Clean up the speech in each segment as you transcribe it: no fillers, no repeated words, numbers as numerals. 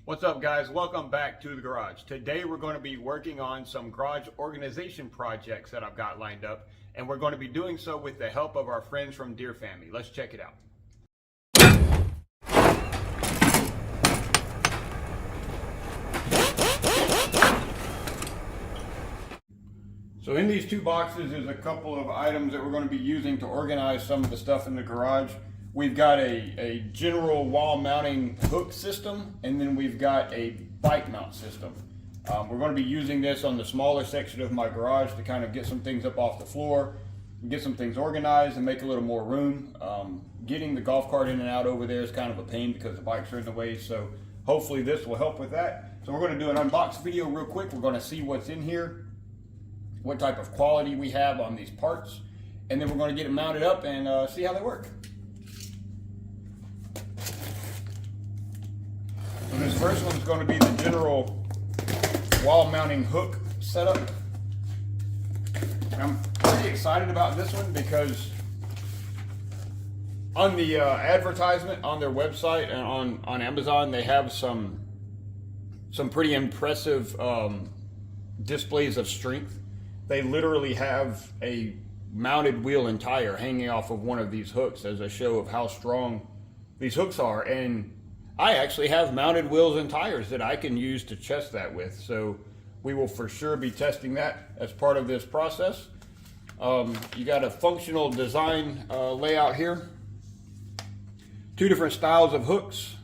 What's up, guys? Welcome back to the garage. Today we're going to be working on some garage organization projects that I've got lined up, and we're going to be doing so with the help of our friends from Deerfamy. Let's check it out. So in these two boxes is a couple of items that we're going to be using to organize some of the stuff in the garage. We've got a general wall mounting hook system, and then we've got a bike mount system. We're going to be using this on the smaller section of my garage to kind of get some things up off the floor, get some things organized and make a little more room. Getting the golf cart in and out over there is kind of a pain because the bikes are in the way, so hopefully this will help with that. So we're going to do an unbox video real quick. We're going to see what's in here, what type of quality we have on these parts, and then we're going to get it mounted up and see how they work. So this first one's going to be the general wall mounting hook setup. I'm pretty excited about this one because on the advertisement on their website and on Amazon, they have some pretty impressive displays of strength. They literally have a mounted wheel and tire hanging off of one of these hooks as a show of how strong these hooks are. And I actually have mounted wheels and tires that I can use to test that with. So we will for sure be testing that as part of this process. You got a functional design layout here. Two different styles of hooks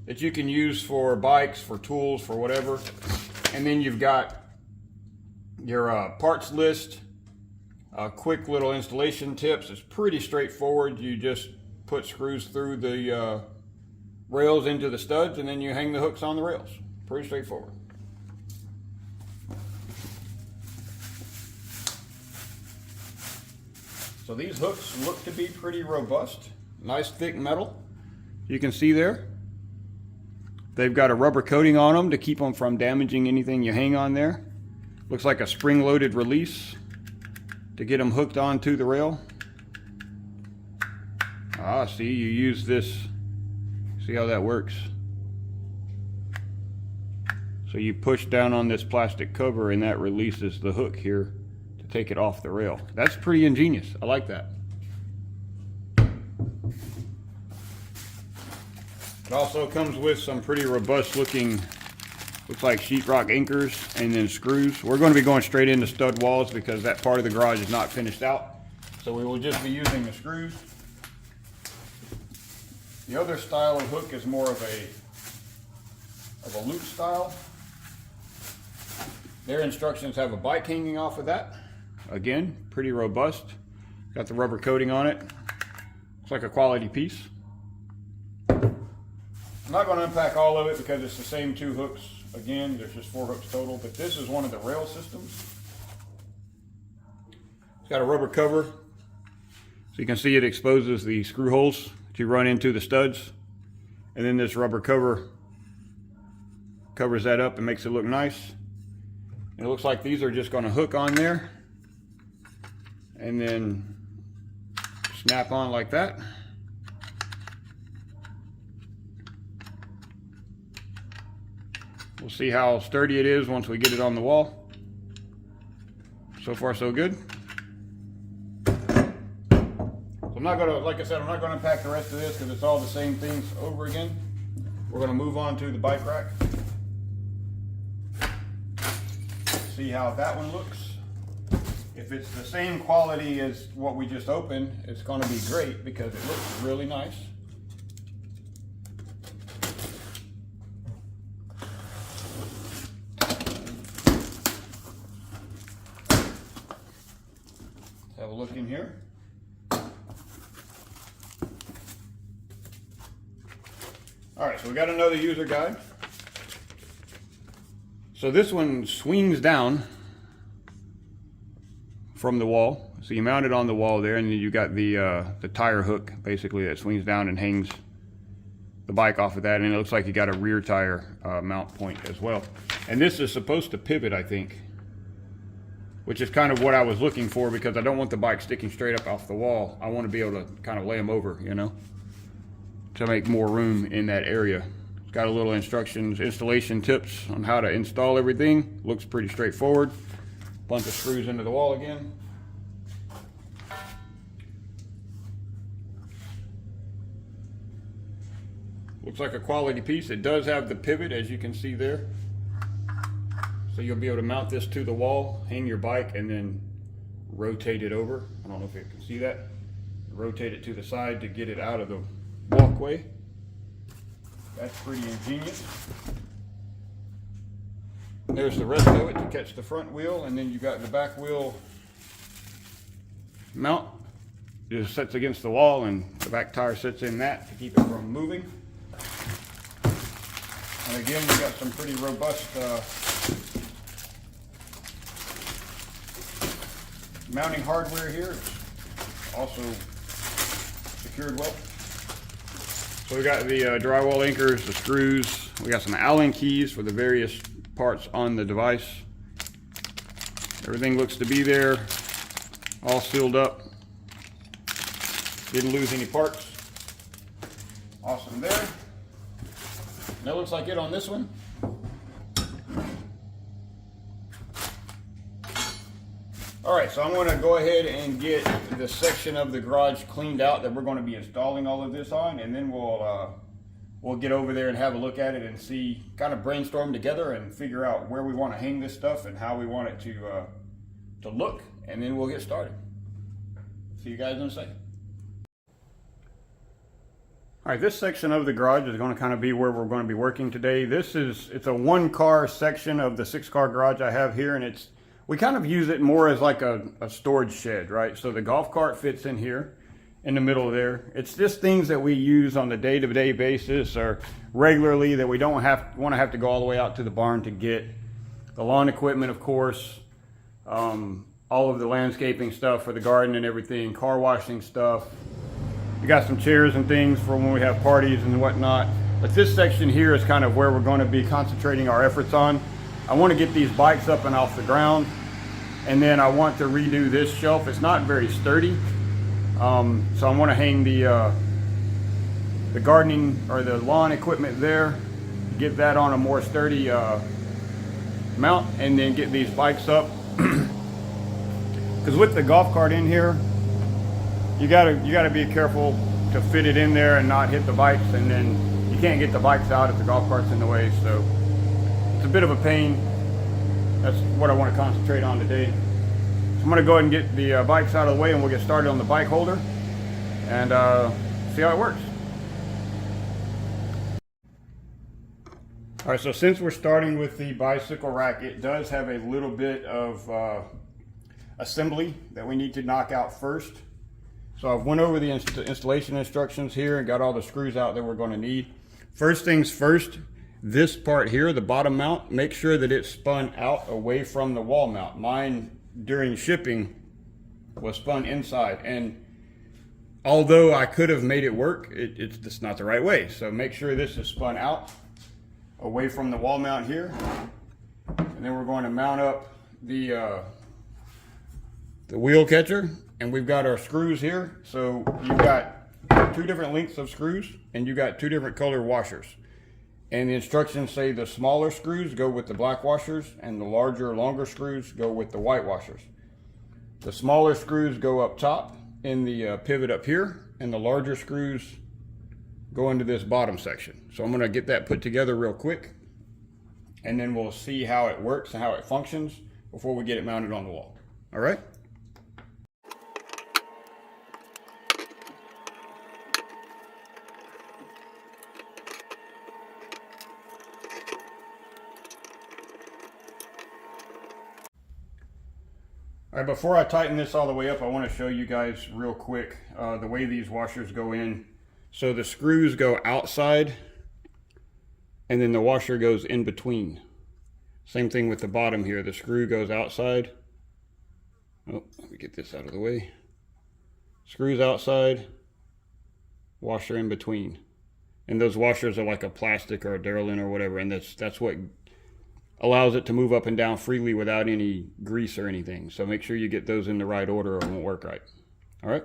that you can use for bikes, for tools, for whatever. And then you've got your parts list, quick little installation tips. It's pretty straightforward. You just put screws through the rails into the studs, and then you hang the hooks on the rails. Pretty straightforward. So these hooks look to be pretty robust. Nice thick metal. You can see there. They've got a rubber coating on them to keep them from damaging anything you hang on there. Looks like a spring-loaded release to get them hooked onto the rail. Ah, see, you use this. See how that works? So you push down on this plastic cover and that releases the hook here to take it off the rail. That's pretty ingenious. I like that. It also comes with some pretty robust looking, looks like sheetrock anchors and then screws. We're going to be going straight into stud walls because that part of the garage is not finished out. So we will just be using the screws. The other style of hook is more of a loop style. Their instructions have a bike hanging off of that. Again, pretty robust. Got the rubber coating on it. Looks like a quality piece. I'm not going to unpack all of it because it's the same two hooks. Again, there's just 4 hooks total, but this is one of the rail systems. It's got a rubber cover, so you can see it exposes the screw holes to run into the studs, and then this rubber cover covers that up and makes it look nice. And it looks like these are just going to hook on there and then snap on like that. We'll see how sturdy it is once we get it on the wall. So far so good. I'm not gonna, like I said, I'm not gonna unpack the rest of this because it's all the same things over again. We're gonna move on to the bike rack. See how that one looks. If it's the same quality as what we just opened, it's gonna be great because it looks really nice. Let's have a look in here. Alright, so we got another user guide. So this one swings down from the wall. So you mount it on the wall there, and then you got the tire hook basically that swings down and hangs the bike off of that, and it looks like you got a rear tire mount point as well. And this is supposed to pivot, I think, which is kind of what I was looking for because I don't want the bike sticking straight up off the wall. I want to be able to kind of lay them over, you know, to make more room in that area. Got a little instructions, installation tips on how to install everything. Looks pretty straightforward. Bunch of screws into the wall again. Looks like a quality piece. It does have the pivot, as you can see there. So you'll be able to mount this to the wall, hang your bike, and then rotate it over. I don't know if you can see that. Rotate it to the side to get it out of the walkway. That's pretty ingenious. There's the rest of it to catch the front wheel, and then you got the back wheel mount. It just sits against the wall, and the back tire sits in that to keep it from moving. And again, we got some pretty robust mounting hardware here. It's also secured well. So we got the drywall anchors, the screws. We got some Allen keys for the various parts on the device. Everything looks to be there, all sealed up. Didn't lose any parts. Awesome there. That looks like it on this one. All right, so I'm going to go ahead and get the section of the garage cleaned out that we're going to be installing all of this on, and then we'll get over there and have a look at it and see, kind of brainstorm together and figure out where we want to hang this stuff and how we want it to look, and then we'll get started. See you guys in a second. All right, this section of the garage is going to kind of be where we're going to be working today. It's a 1-car section of the 6-car garage I have here, and we kind of use it more as like a storage shed, right? So the golf cart fits in here in the middle there. It's just things that we use on the day-to-day basis or regularly that we don't want to have to go all the way out to the barn to get. The lawn equipment, of course, all of the landscaping stuff for the garden and everything, car washing stuff. We got some chairs and things for when we have parties and whatnot. But this section here is kind of where we're going to be concentrating our efforts on. I want to get these bikes up and off the ground, and then I want to redo this shelf. It's not very sturdy, so I want to hang the gardening or the lawn equipment there, get that on a more sturdy mount, and then get these bikes up. Because with the golf cart in here, you gotta be careful to fit it in there and not hit the bikes, and then you can't get the bikes out if the golf cart's in the way, so it's a bit of a pain. That's what I want to concentrate on today. So I'm going to go ahead and get the bikes out of the way, and we'll get started on the bike holder and see how it works. All right, so since we're starting with the bicycle rack, it does have a little bit of assembly that we need to knock out first. So I've went over the installation instructions here and got all the screws out that we're going to need. First things first, this part here, the bottom mount, make sure that it's spun out away from the wall mount. Mine during shipping was spun inside, and although I could have made it work, it's just not the right way. So make sure this is spun out away from the wall mount here, and then we're going to mount up the wheel catcher, and we've got our screws here. So you've got 2 different lengths of screws, and you got 2 different color washers. And the instructions say the smaller screws go with the black washers, and the larger, longer screws go with the white washers. The smaller screws go up top in the pivot up here, and the larger screws go into this bottom section. So I'm gonna get that put together real quick, and then we'll see how it works and how it functions before we get it mounted on the wall. All right? All right, before I tighten this all the way up, I want to show you guys real quick the way these washers go in. So the screws go outside, and then the washer goes in between. Same thing with the bottom here. The screw goes outside. Oh, let me get this out of the way. Screws outside, washer in between. And those washers are like a plastic or a Duralin or whatever, and that's what allows it to move up and down freely without any grease or anything. So make sure you get those in the right order or it won't work right. All right.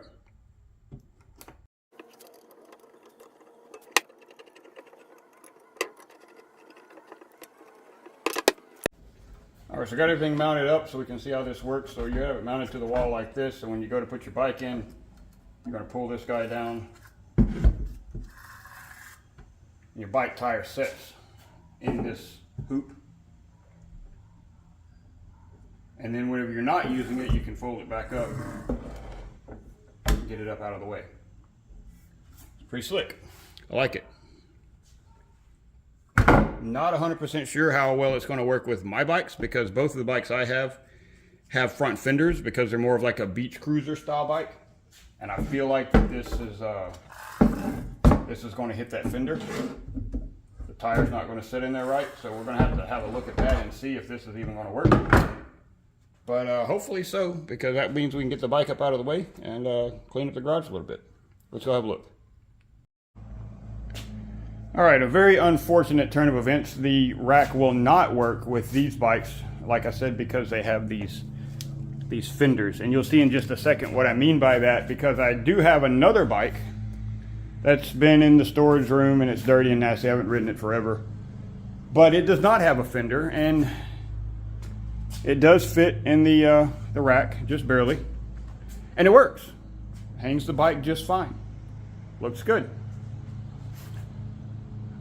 All right, so I got everything mounted up so we can see how this works. So you have it mounted to the wall like this, and when you go to put your bike in, you're going to pull this guy down. Your bike tire sets in this hoop. And then whenever you're not using it, you can fold it back up and get it up out of the way. It's pretty slick. I like it. Not 100% sure how well it's going to work with my bikes, because both of the bikes I have front fenders, because they're more of like a beach cruiser style bike. And I feel like that this is going to hit that fender. The tire's not going to sit in there right, so we're going to have a look at that and see if this is even going to work. But hopefully so, because that means we can get the bike up out of the way and clean up the garage a little bit. Let's go have a look. All right, a very unfortunate turn of events. The rack will not work with these bikes, like I said, because they have these fenders. And you'll see in just a second what I mean by that, because I do have another bike that's been in the storage room and it's dirty and nasty. I haven't ridden it forever. But it does not have a fender, and it does fit in the rack, just barely. And it works. Hangs the bike just fine. Looks good.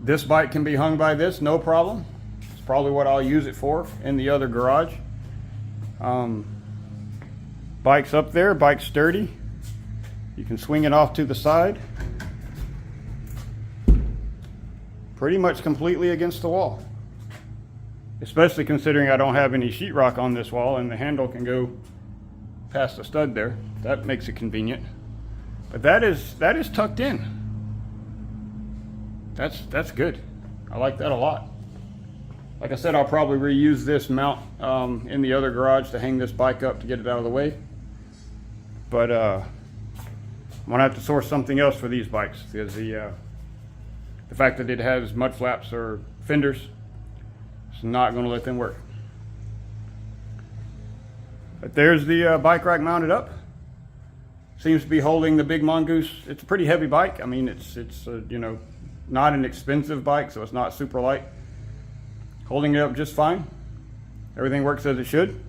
This bike can be hung by this, no problem. It's probably what I'll use it for in the other garage. Bike's up there, bike's sturdy. You can swing it off to the side. Pretty much completely against the wall. Especially considering I don't have any sheetrock on this wall and the handle can go past the stud there. That makes it convenient. But that is tucked in. That's good. I like that a lot. Like I said, I'll probably reuse this mount in the other garage to hang this bike up to get it out of the way. But I'm gonna have to source something else for these bikes, because the fact that it has mud flaps or fenders, it's not gonna let them work. But there's the bike rack mounted up. Seems to be holding the big mongoose. It's a pretty heavy bike. I mean, it's you know, not an expensive bike, so it's not super light. Holding it up just fine. Everything works as it should.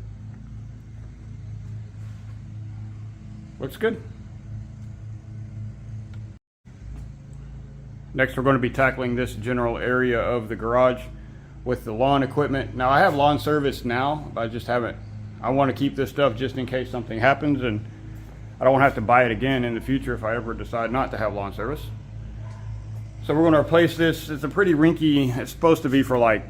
Looks good. Next, we're going to be tackling this general area of the garage with the lawn equipment. Now, I have lawn service now, but I just haven't. I want to keep this stuff just in case something happens, and I don't want to have to buy it again in the future if I ever decide not to have lawn service. So we're going to replace this. It's a pretty rinky, it's supposed to be for like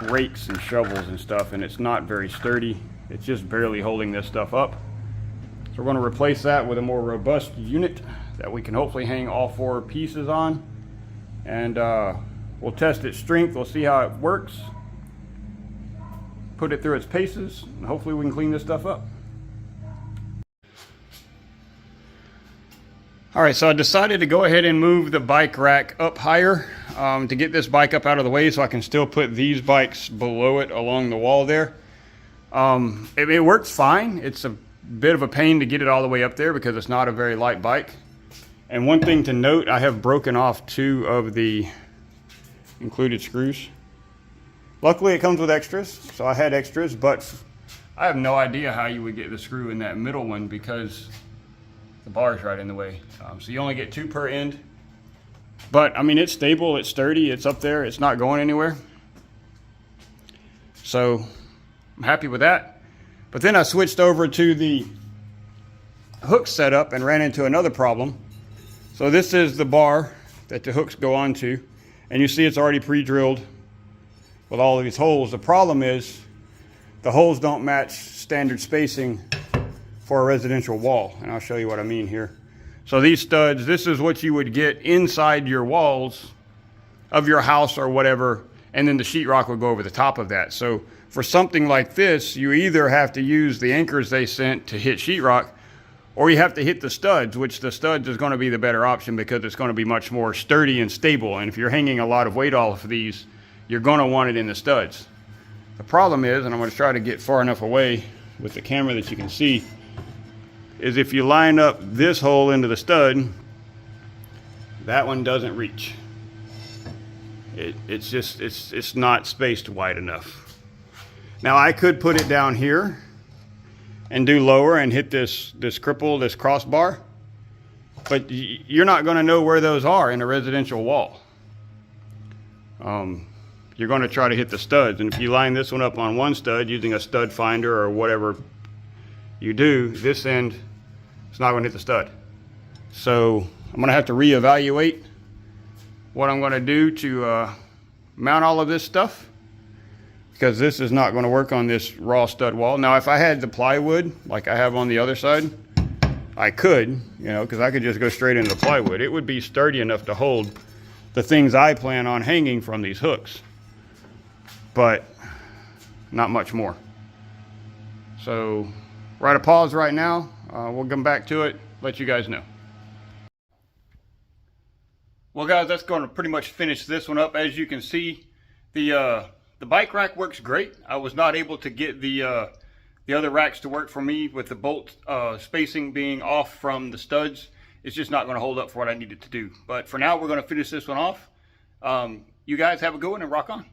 rakes and shovels and stuff, and it's not very sturdy. It's just barely holding this stuff up. So we're going to replace that with a more robust unit that we can hopefully hang all 4 pieces on. And we'll test its strength, we'll see how it works, put it through its paces, and hopefully we can clean this stuff up. All right, so I decided to go ahead and move the bike rack up higher to get this bike up out of the way so I can still put these bikes below it along the wall there. It works fine. It's a bit of a pain to get it all the way up there because it's not a very light bike. And one thing to note, I have broken off 2 of the included screws. Luckily it comes with extras, so I had extras, but I have no idea how you would get the screw in that middle one because the bar is right in the way. So you only get 2 per end. But I mean, it's stable, it's sturdy, it's up there, it's not going anywhere. So I'm happy with that. But then I switched over to the hook setup and ran into another problem. So this is the bar that the hooks go onto, and you see it's already pre-drilled with all of these holes. The problem is the holes don't match standard spacing for a residential wall, and I'll show you what I mean here. So these studs, this is what you would get inside your walls of your house or whatever, and then the sheetrock would go over the top of that. So for something like this, you either have to use the anchors they sent to hit sheetrock, or you have to hit the studs, which the studs is going to be the better option because it's going to be much more sturdy and stable. And if you're hanging a lot of weight off of these, you're going to want it in the studs. The problem is, and I'm going to try to get far enough away with the camera that you can see, is if you line up this hole into the stud, that one doesn't reach. It's not spaced wide enough. Now I could put it down here and do lower and hit this cripple, this crossbar, but you're not going to know where those are in a residential wall. You're going to try to hit the studs, and if you line this one up on one stud using a stud finder or whatever you do, this end, it's not going to hit the stud. So I'm going to have to reevaluate what I'm going to do to mount all of this stuff, because this is not going to work on this raw stud wall. Now, if I had the plywood like I have on the other side, I could, you know, because I could just go straight into the plywood. It would be sturdy enough to hold the things I plan on hanging from these hooks, but not much more. So we're at a pause right now. We'll come back to it, let you guys know. Well guys, that's going to pretty much finish this one up. As you can see, the bike rack works great. I was not able to get the other racks to work for me with the bolt spacing being off from the studs. It's just not going to hold up for what I needed to do. But for now, we're going to finish this one off. You guys have a good one and rock on.